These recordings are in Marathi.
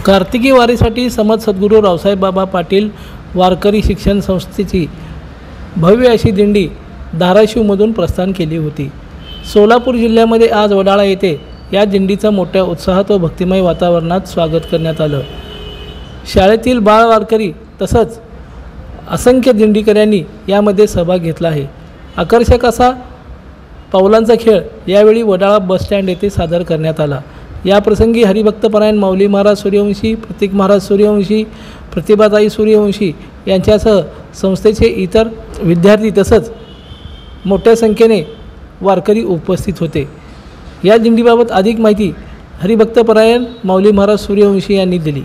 कार्तिकी वारीसाठी समर्थ सद्गुरू रावसाहेब बाबा पाटील वारकरी शिक्षण संस्थेची भव्य अशी दिंडी धाराशिवमधून प्रस्थान केली होती। सोलापूर जिल्ह्यामध्ये आज वडाळा येथे या दिंडीचं मोठ्या उत्साहात व भक्तिमय वातावरणात स्वागत करण्यात आलं। शाळेतील बाळ वारकरी तसंच असंख्य दिंडीकऱ्यांनी यामध्ये सहभाग घेतला आहे। आकर्षक असा पावलांचा खेळ यावेळी वडाळा बस स्टँड येथे सादर करण्यात आला। या प्रसंगी हरिभक्तपरायण माऊली महाराज सूर्यवंशी, प्रतीक महाराज सूर्यवंशी, प्रतिभाताई सूर्यवंशी यांच्यासह संस्थेचे इतर विद्यार्थी तसंच मोठ्या संख्येने वारकरी उपस्थित होते। या दिंडीबाबत अधिक माहिती हरिभक्तपरायण माऊली महाराज सूर्यवंशी यांनी दिली।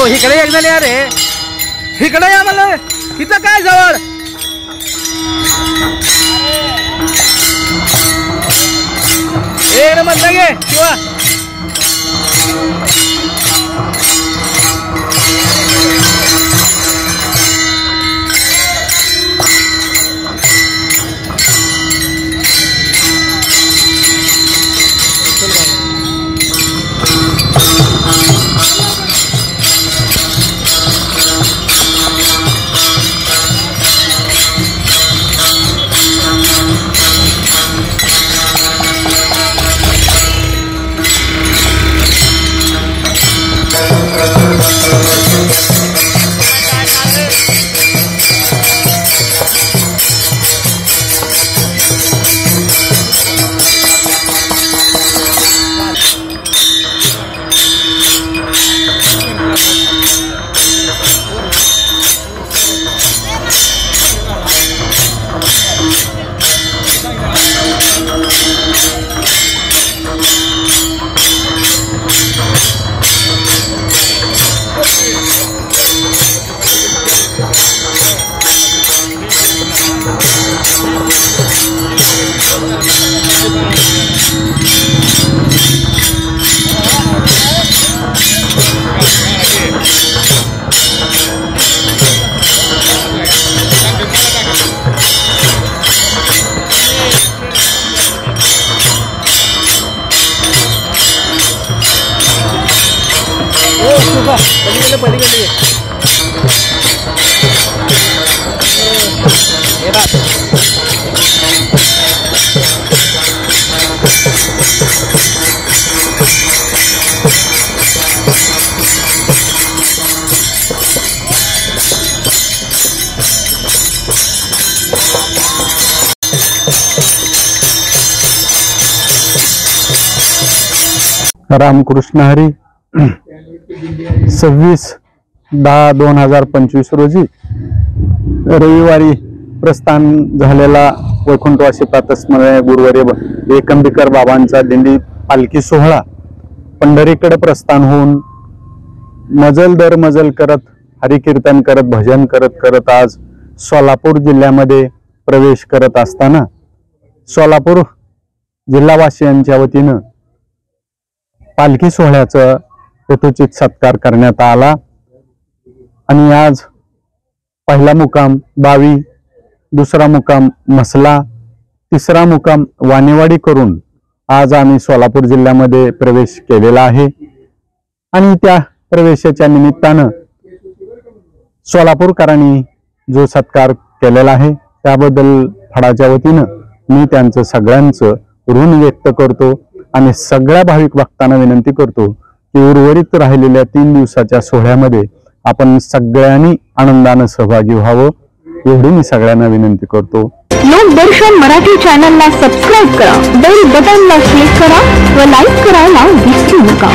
इकडे एकदा या रे, इकडे या मला, इथं काय जवळ ए म्हटलं गे किंवा रामकृष्ण हरी। 26/10/2025 रोजी रविवारी प्रस्थान झालेला वैकुंठवासी प्रातस्मरणीय गुरुवर्य एकंबिकर बाबांचा दिंडी पालखी सोहळा पंढरीकडे प्रस्थान होऊन मजल दर मजल करत हरिकीर्तन करत भजन करत करत आज सोलापूर जिल्ह्यामध्ये प्रवेश करत असताना सोलापूर जिल्हावासियांच्या वतीनं पालखी सोहळ्याचा यथोचित सत्कार करण्यात आला आणि आज पहिला मुक्काम बावी, दुसरा मुक्काम मसला, तिसरा मुक्काम वानेवाडी करून आज आम्ही सोलापूर जिल्ह्यामध्ये प्रवेश केलेला आहे आणि त्या प्रवेशाच्या निमित्तानं सोलापूरकरांनी जो सत्कार केलेला आहे त्याबद्दल फडाच्या वतीनं मी त्यांचं सगळ्यांचं ऋण व्यक्त करतो आणि सगळ्या भाविक भक्तांना विनंती करतो की उर्वरित राहिलेल्या 3 दिवसाच्या सोहळ्यामध्ये आपण सगळ्यांनी आनंदानं सहभागी व्हावं एवढी मी सगळ्यांना विनंती करतो। लोकदर्शन मराठी चॅनलला सबस्क्राईब करा, बेल बटनला क्लिक करा व लाईक करायला विसरू नका।